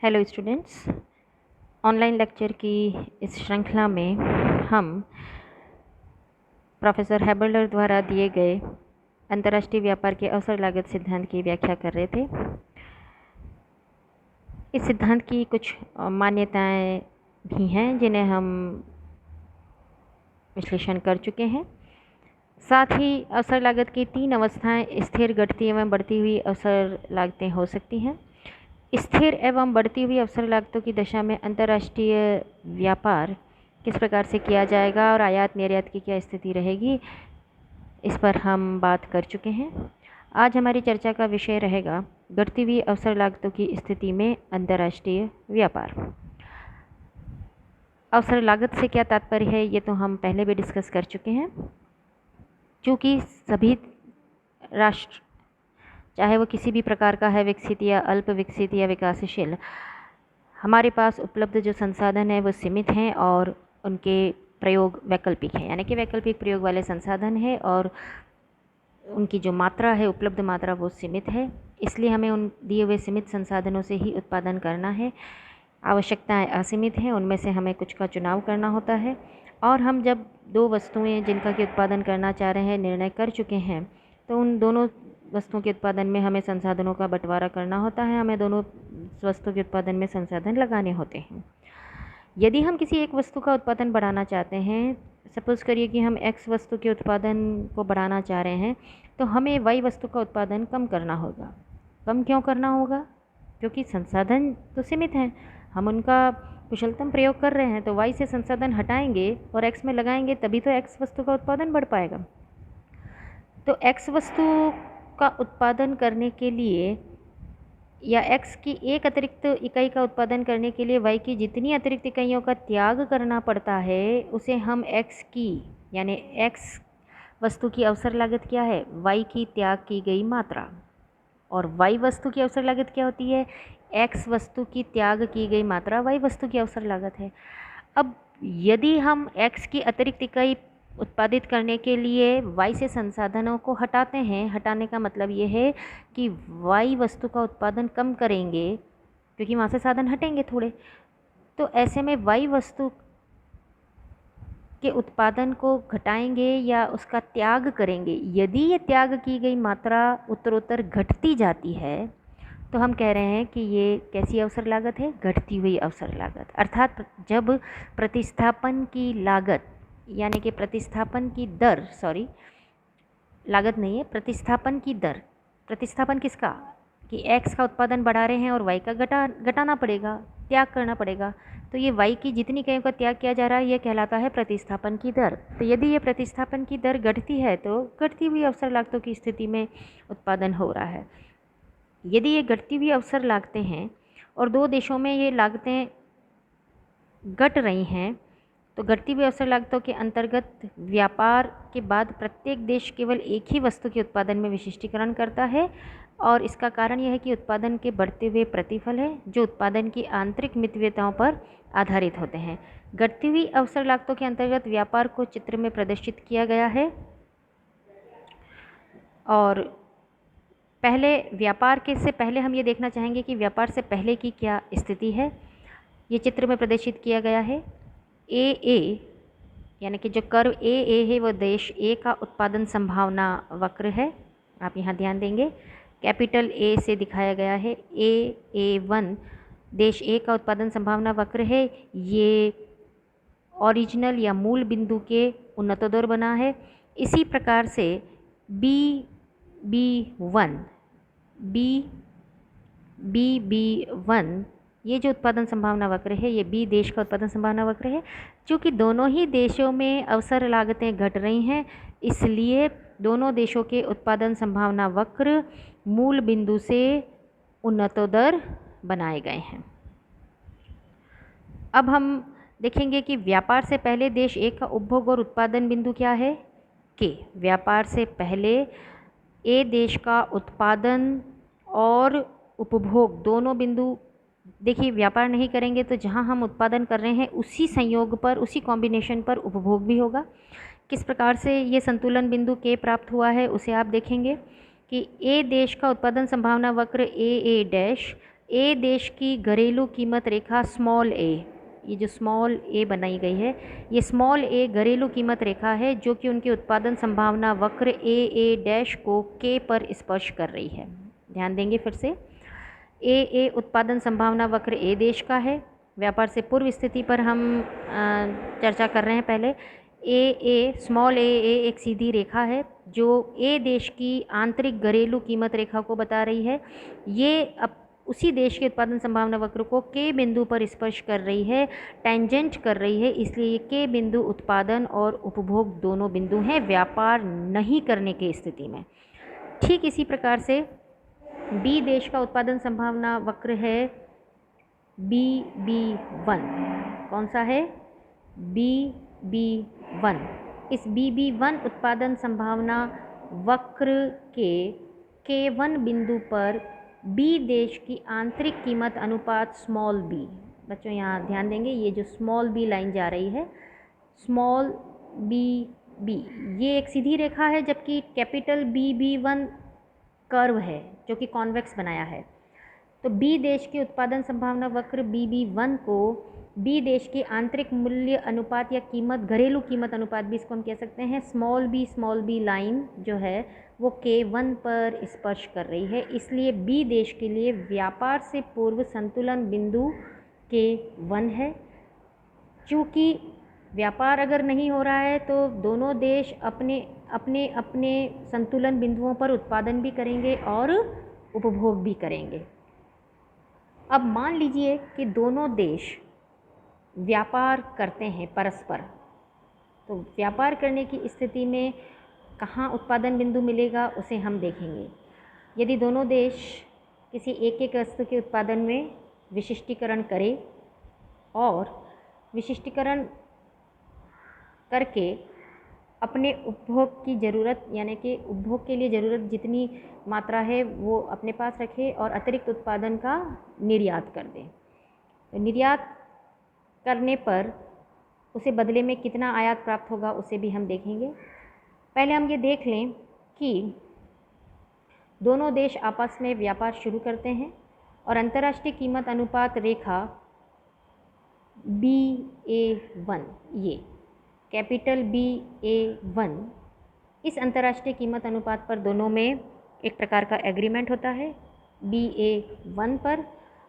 Hello students. Online lecture की इस श्रृंखला में हम प्रोफेसर हैबलर द्वारा दिए गए अंतर्राष्ट्रीय व्यापार के अवसर लागत सिद्धांत की व्याख्या कर रहे थे। इस सिद्धांत की कुछ मान्यताएं भी हैं जिन्हें हम विश्लेषण कर चुके हैं। साथ ही अवसर लागत की 3 अवस्थाएं स्थिर, घटती एवं बढ़ती हुई अवसर लागतें हो सकती हैं। स्थिर एवं बढ़ती हुई अवसर लागतों की दशा में अंतर्राष्ट्रीय व्यापार किस प्रकार से किया जाएगा और आयात निर्यात की क्या स्थिति रहेगी, इस पर हम बात कर चुके हैं। आज हमारी चर्चा का विषय रहेगा घटती हुई अवसर लागतों की स्थिति में अंतर्राष्ट्रीय व्यापार। अवसर लागत से क्या तात्पर्य है, ये तो हम पहले भी डिस्कस कर चुके हैं। चूँकि सभी राष्ट्र, चाहे वो किसी भी प्रकार का है, विकसित या अल्प विकसित या विकासशील, हमारे पास उपलब्ध जो संसाधन है वो सीमित हैं और उनके प्रयोग वैकल्पिक हैं, यानी कि वैकल्पिक प्रयोग वाले संसाधन है और उनकी जो मात्रा है, उपलब्ध मात्रा, वो सीमित है। इसलिए हमें उन दिए हुए सीमित संसाधनों से ही उत्पादन करना है। आवश्यकताएं असीमित हैं, उनमें से हमें कुछ का चुनाव करना होता है। और हम जब 2 वस्तुएं जिनका कि उत्पादन करना चाह रहे हैं निर्णय कर चुके हैं, तो उन दोनों वस्तुओं के उत्पादन में हमें संसाधनों का बंटवारा करना होता है। हमें दोनों वस्तुओं के उत्पादन में संसाधन लगाने होते हैं। यदि हम किसी एक वस्तु का उत्पादन बढ़ाना चाहते हैं, सपोज़ करिए कि हम एक्स वस्तु के उत्पादन को बढ़ाना चाह रहे हैं, तो हमें वाई वस्तु का उत्पादन कम करना होगा। कम क्यों करना होगा? क्योंकि संसाधन तो सीमित हैं, हम उनका कुशलतम प्रयोग कर रहे हैं। तो वाई से संसाधन हटाएंगे और एक्स में लगाएंगे, तभी तो एक्स वस्तु का उत्पादन बढ़ पाएगा। तो एक्स वस्तु का उत्पादन करने के लिए या x की एक अतिरिक्त इकाई का उत्पादन करने के लिए y की जितनी अतिरिक्त इकाइयों का त्याग करना पड़ता है, उसे हम x की, यानी x वस्तु की अवसर लागत क्या है? y की त्याग की गई मात्रा। और y वस्तु की अवसर लागत क्या होती है? x वस्तु की त्याग की गई मात्रा y वस्तु की अवसर लागत है। अब यदि हम x की अतिरिक्त इकाई उत्पादित करने के लिए y से संसाधनों को हटाते हैं, हटाने का मतलब ये है कि y वस्तु का उत्पादन कम करेंगे, क्योंकि वहाँ से साधन हटेंगे थोड़े। तो ऐसे में y वस्तु के उत्पादन को घटाएंगे या उसका त्याग करेंगे। यदि ये त्याग की गई मात्रा उत्तरोत्तर घटती जाती है, तो हम कह रहे हैं कि ये कैसी अवसर लागत है? घटती हुई अवसर लागत। अर्थात जब प्रतिस्थापन की लागत, यानी कि प्रतिस्थापन की दर, लागत नहीं है, प्रतिस्थापन की दर। प्रतिस्थापन किसका? कि x का उत्पादन बढ़ा रहे हैं और y का घटाना पड़ेगा, त्याग करना पड़ेगा। तो ये y की जितनी इकाइयों का त्याग किया जा रहा है, ये कहलाता है प्रतिस्थापन की दर। तो यदि ये प्रतिस्थापन की दर घटती है, तो घटती हुई अवसर लागतों की स्थिति में उत्पादन हो रहा है। यदि ये घटती हुई अवसर लागतें हैं और 2 देशों में ये लागतें घट रही हैं, तो घटती हुई अवसर लागतों के अंतर्गत व्यापार के बाद प्रत्येक देश केवल एक ही वस्तु के उत्पादन में विशिष्टीकरण करता है। और इसका कारण यह है कि उत्पादन के बढ़ते हुए प्रतिफल है जो उत्पादन की आंतरिक मितव्यताओं पर आधारित होते हैं। घटती हुई अवसर लागतों के अंतर्गत व्यापार को चित्र में प्रदर्शित किया गया है। और पहले व्यापार के से पहले हम ये देखना चाहेंगे कि व्यापार से पहले की क्या स्थिति है। ये चित्र में प्रदर्शित किया गया है। ए यानी कि जो कर्व ए है, वो देश ए का उत्पादन संभावना वक्र है। आप यहाँ ध्यान देंगे, कैपिटल ए से दिखाया गया है। A1 देश ए का उत्पादन संभावना वक्र है। ये ओरिजिनल या मूल बिंदु के उन्नतोदर बना है। इसी प्रकार से B1 ये जो उत्पादन संभावना वक्र है, ये बी देश का उत्पादन संभावना वक्र है। चूँकि दोनों ही देशों में अवसर लागतें घट रही हैं, इसलिए दोनों देशों के उत्पादन संभावना वक्र मूल बिंदु से उन्नतोदर बनाए गए हैं। अब हम देखेंगे कि व्यापार से पहले देश ए का उपभोग और उत्पादन बिंदु क्या है? के व्यापार से पहले ए देश का उत्पादन और उपभोग दोनों बिंदु, देखिए व्यापार नहीं करेंगे तो जहाँ हम उत्पादन कर रहे हैं उसी संयोग पर, उसी कॉम्बिनेशन पर उपभोग भी होगा। किस प्रकार से ये संतुलन बिंदु के प्राप्त हुआ है, उसे आप देखेंगे कि ए देश का उत्पादन संभावना वक्र ए डैश ए देश की घरेलू कीमत रेखा स्मॉल ए, ये जो स्मॉल ए बनाई गई है, ये स्मॉल ए घरेलू कीमत रेखा है जो कि उनकी उत्पादन संभावना वक्र ए डैश को के पर स्पर्श कर रही है। ध्यान देंगे फिर से, ए उत्पादन संभावना वक्र ए देश का है। व्यापार से पूर्व स्थिति पर हम चर्चा कर रहे हैं पहले। ए स्मॉल ए एक सीधी रेखा है जो ए देश की आंतरिक घरेलू कीमत रेखा को बता रही है। ये अब उसी देश के उत्पादन संभावना वक्र को के बिंदु पर स्पर्श कर रही है, टेंजेंट कर रही है, इसलिए ये के बिंदु उत्पादन और उपभोग दोनों बिंदु हैं व्यापार नहीं करने की स्थिति में। ठीक इसी प्रकार से बी देश का उत्पादन संभावना वक्र है BB1। कौन सा है? BB1। इस BB1 उत्पादन संभावना वक्र के K1 बिंदु पर बी देश की आंतरिक कीमत अनुपात स्मॉल बी, बच्चों यहाँ ध्यान देंगे, ये जो स्मॉल बी लाइन जा रही है, स्मॉल बी, ये एक सीधी रेखा है, जबकि कैपिटल BB1 कर्व है जो कि कॉन्वेक्स बनाया है। तो बी देश की उत्पादन संभावना वक्र BB1 को बी देश की आंतरिक मूल्य अनुपात या कीमत, घरेलू कीमत अनुपात भी इसको हम कह सकते हैं, स्मॉल बी लाइन जो है वो K1 पर स्पर्श कर रही है। इसलिए बी देश के लिए व्यापार से पूर्व संतुलन बिंदु K1 है। चूँकि व्यापार अगर नहीं हो रहा है तो दोनों देश अपने अपने अपने संतुलन बिंदुओं पर उत्पादन भी करेंगे और उपभोग भी करेंगे। अब मान लीजिए कि दोनों देश व्यापार करते हैं परस्पर, तो व्यापार करने की स्थिति में कहाँ उत्पादन बिंदु मिलेगा उसे हम देखेंगे। यदि दोनों देश किसी एक वस्तु के उत्पादन में विशिष्टीकरण करें और विशिष्टीकरण करके अपने उपभोग की ज़रूरत, यानी कि उपभोग के लिए ज़रूरत जितनी मात्रा है वो अपने पास रखें और अतिरिक्त उत्पादन का निर्यात कर दें, तो निर्यात करने पर उसे बदले में कितना आयात प्राप्त होगा उसे भी हम देखेंगे। पहले हम ये देख लें कि दोनों देश आपस में व्यापार शुरू करते हैं और अंतर्राष्ट्रीय कीमत अनुपात रेखा BA1, ये कैपिटल BA1, इस अंतर्राष्ट्रीय कीमत अनुपात पर दोनों में एक प्रकार का एग्रीमेंट होता है BA1 पर,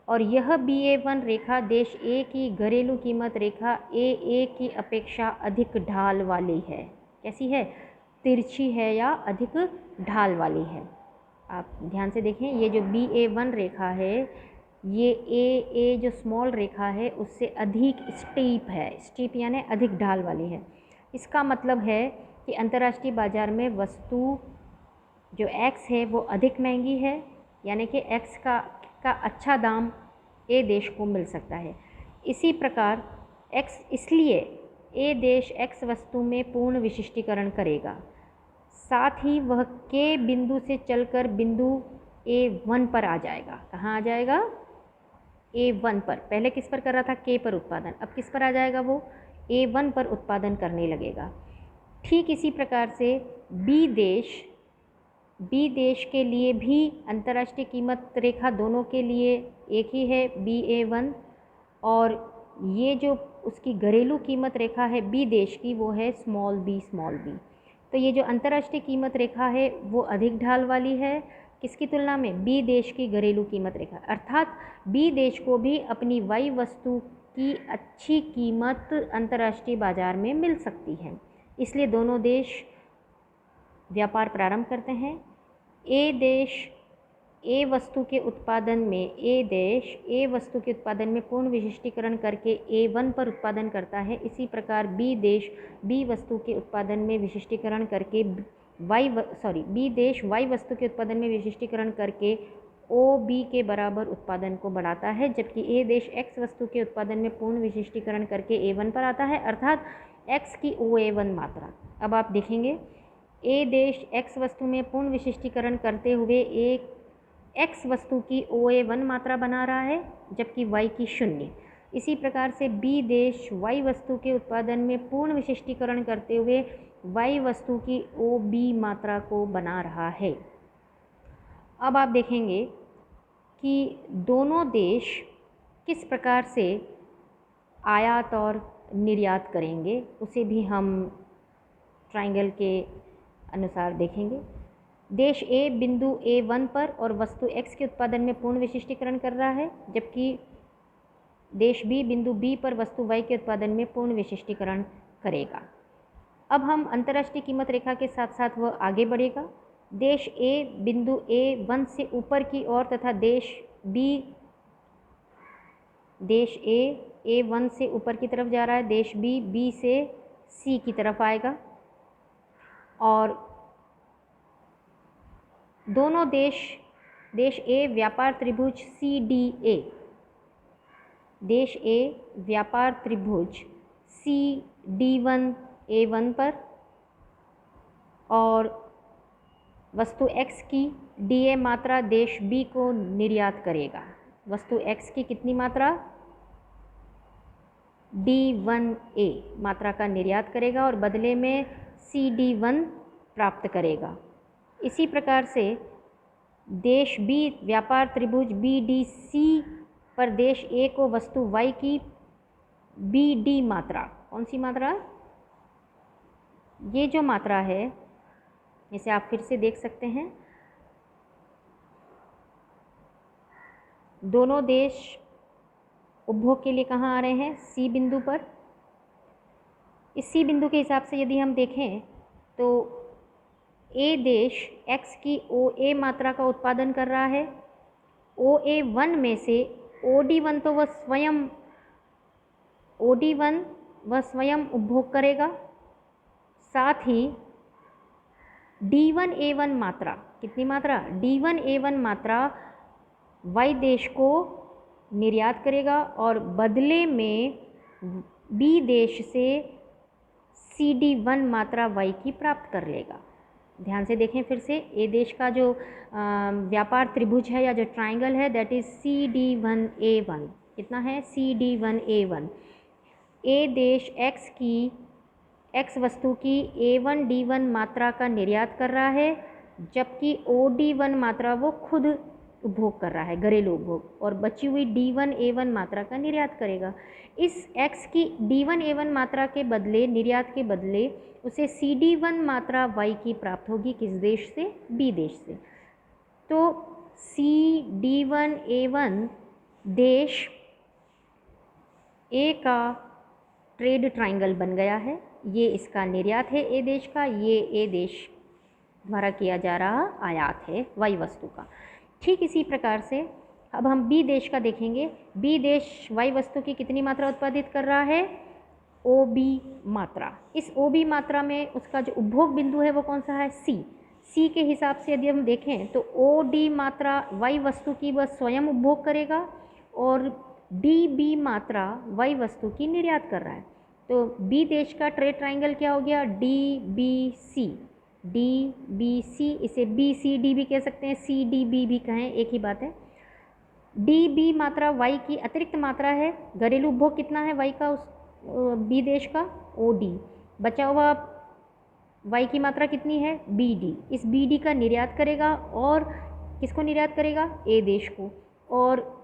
और यह BA1 रेखा देश A की घरेलू कीमत रेखा AA की अपेक्षा अधिक ढाल वाली है। कैसी है? तिरछी है या अधिक ढाल वाली है। आप ध्यान से देखें, ये जो BA1 रेखा है ये AA जो स्मॉल रेखा है उससे अधिक स्टीप है, स्टीप यानी अधिक ढाल वाली है। इसका मतलब है कि अंतर्राष्ट्रीय बाज़ार में वस्तु जो X है वो अधिक महंगी है, यानी कि X का अच्छा दाम A देश को मिल सकता है। इसी प्रकार X, इसलिए A देश X वस्तु में पूर्ण विशिष्टीकरण करेगा, साथ ही वह K बिंदु से चलकर बिंदु A1 पर आ जाएगा। कहाँ आ जाएगा? A1 पर। पहले किस पर कर रहा था? K पर उत्पादन, अब किस पर आ जाएगा? वो A1 पर उत्पादन करने लगेगा। ठीक इसी प्रकार से बी देश के लिए भी अंतर्राष्ट्रीय कीमत रेखा दोनों के लिए एक ही है BA1, और ये जो उसकी घरेलू कीमत रेखा है बी देश की वो है स्मॉल बी। तो ये जो अंतर्राष्ट्रीय कीमत रेखा है वो अधिक ढाल वाली है, किसकी तुलना में? बी देश की घरेलू कीमत रेखा। अर्थात बी देश को भी अपनी वाई वस्तु की अच्छी कीमत अंतर्राष्ट्रीय बाज़ार में मिल सकती है, इसलिए दोनों देश व्यापार प्रारंभ करते हैं। ए देश ए वस्तु के उत्पादन में पूर्ण विशिष्टीकरण करके A1 पर उत्पादन करता है। इसी प्रकार बी देश बी वस्तु के उत्पादन में विशिष्टीकरण करके बी देश वाई वस्तु के उत्पादन में विशिष्टीकरण करके OB के बराबर उत्पादन को बढ़ाता है, जबकि ए देश X वस्तु के उत्पादन में पूर्ण विशिष्टीकरण करके A1 पर आता है, अर्थात X की OA1 मात्रा। अब आप देखेंगे ए देश X वस्तु में पूर्ण विशिष्टीकरण करते हुए एक X वस्तु की OA1 मात्रा बना रहा है, जबकि Y की 0। इसी प्रकार से बी देश Y वस्तु के उत्पादन में पूर्ण विशिष्टीकरण करते हुए Y वस्तु की OB मात्रा को बना रहा है। अब आप देखेंगे कि दोनों देश किस प्रकार से आयात और निर्यात करेंगे, उसे भी हम ट्रायंगल के अनुसार देखेंगे। देश ए बिंदु A1 पर और वस्तु X के उत्पादन में पूर्ण विशिष्टीकरण कर रहा है, जबकि देश बी बिंदु B पर वस्तु Y के उत्पादन में पूर्ण विशिष्टीकरण करेगा। अब हम अंतर्राष्ट्रीय कीमत रेखा के साथ साथ वह आगे बढ़ेगा। देश A बिंदु A1 से ऊपर की ओर तथा देश A A1 से ऊपर की तरफ जा रहा है, देश B से C की तरफ आएगा और दोनों देश A व्यापार त्रिभुज CDA, देश A व्यापार त्रिभुज CD1A1 पर और वस्तु X की DA मात्रा देश B को निर्यात करेगा। वस्तु X की कितनी मात्रा? D1A मात्रा का निर्यात करेगा और बदले में CD1 प्राप्त करेगा। इसी प्रकार से देश B व्यापार त्रिभुज BDC पर देश A को वस्तु Y की BD मात्रा, कौन सी मात्रा? ये जो मात्रा है इसे आप फिर से देख सकते हैं। दोनों देश उपभोग के लिए कहाँ आ रहे हैं? C बिंदु पर। इस C बिंदु के हिसाब से यदि हम देखें तो A देश X की OA मात्रा का उत्पादन कर रहा है। OA1 में से OD1 तो वह स्वयं उपभोग करेगा, साथ ही D1A1 मात्रा, कितनी मात्रा? D1A1 मात्रा Y देश को निर्यात करेगा और बदले में B देश से CD1 मात्रा Y की प्राप्त कर लेगा। ध्यान से देखें फिर से, A देश का जो व्यापार त्रिभुज है या जो ट्रायंगल है दैट इज CD1A1, कितना है? CD1A1। A देश X वस्तु की A1 D1 मात्रा का निर्यात कर रहा है, जबकि OD1 मात्रा वो खुद उपभोग कर रहा है, घरेलू उपभोग, और बची हुई D1A1 मात्रा का निर्यात करेगा। इस X की D1A1 मात्रा के बदले, निर्यात के बदले उसे CD1 मात्रा Y की प्राप्त होगी। किस देश से? B देश से। तो CD1A1 देश A का ट्रेड ट्रायंगल बन गया है। ये इसका निर्यात है A देश का, ये A देश द्वारा किया जा रहा आयात है Y वस्तु का। ठीक इसी प्रकार से अब हम B देश का देखेंगे। B देश Y वस्तु की कितनी मात्रा उत्पादित कर रहा है? OB मात्रा। इस OB मात्रा में उसका जो उपभोग बिंदु है वो कौन सा है? C के हिसाब से यदि हम देखें तो OD मात्रा Y वस्तु की वह स्वयं उपभोग करेगा और DB मात्रा Y वस्तु की निर्यात कर रहा है। तो B देश का ट्रेड ट्रायंगल क्या हो गया? DBC। इसे BCD भी कह सकते हैं, CDB भी कहें, एक ही बात है। DB मात्रा Y की अतिरिक्त मात्रा है। घरेलू उपभोग कितना है Y का? उस B देश का OD। बचा हुआ Y की मात्रा कितनी है? BD। इस BD का निर्यात करेगा और किसको निर्यात करेगा? A देश को। और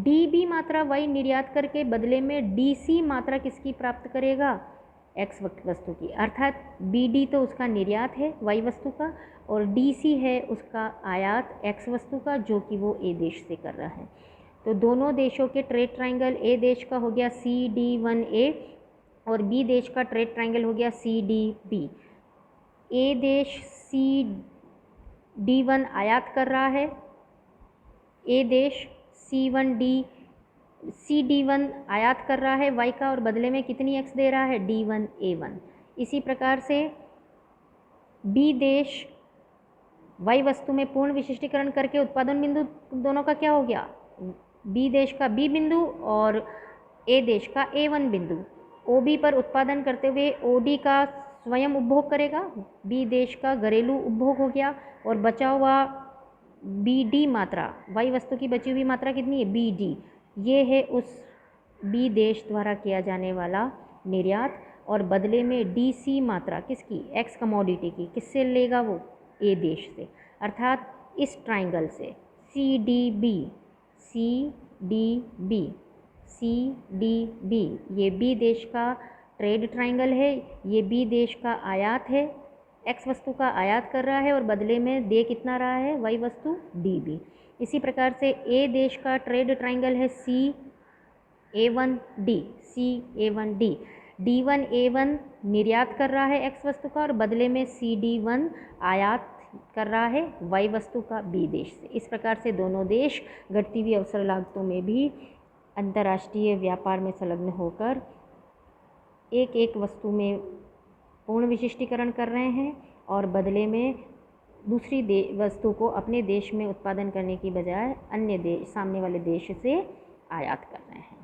DB मात्रा Y निर्यात करके बदले में DC मात्रा किसकी प्राप्त करेगा? X वस्तु की। अर्थात BD तो उसका निर्यात है Y वस्तु का और DC है उसका आयात X वस्तु का, जो कि वो A देश से कर रहा है। तो दोनों देशों के ट्रेड ट्रायंगल, A देश का हो गया CD1A और B देश का ट्रेड ट्रायंगल हो गया CDB। A देश CD1 आयात कर रहा है, A देश CD1 आयात कर रहा है Y का और बदले में कितनी X दे रहा है? D1A1। इसी प्रकार से B देश Y वस्तु में पूर्ण विशिष्टीकरण करके उत्पादन बिंदु दोनों का क्या हो गया? B देश का B बिंदु और A देश का A1 बिंदु। OB पर उत्पादन करते हुए OD का स्वयं उपभोग करेगा, B देश का घरेलू उपभोग हो गया और बचा हुआ BD मात्रा, Y वस्तु की बची हुई मात्रा कितनी है? BD। ये है उस B देश द्वारा किया जाने वाला निर्यात और बदले में DC मात्रा किसकी? X कमोडिटी की। किससे लेगा वो? A देश से। अर्थात इस ट्रायंगल से CDB CDB, CDB ये बी देश का ट्रेड ट्रायंगल है, ये बी देश का आयात है, एक्स वस्तु का आयात कर रहा है और बदले में दे कितना रहा है, वाई वस्तु DB। इसी प्रकार से ए देश का ट्रेड ट्रायंगल है CA1D, CA1D, D1A1 निर्यात कर रहा है एक्स वस्तु का और बदले में CD1 आयात कर रहा है वाई वस्तु का बी देश से। इस प्रकार से दोनों देश घटती हुई अवसर लागतों में भी अंतर्राष्ट्रीय व्यापार में संलग्न होकर एक एक वस्तु में पूर्ण विशिष्टीकरण कर रहे हैं और बदले में दूसरी वस्तु को अपने देश में उत्पादन करने की बजाय अन्य देश, सामने वाले देश से आयात कर रहे हैं।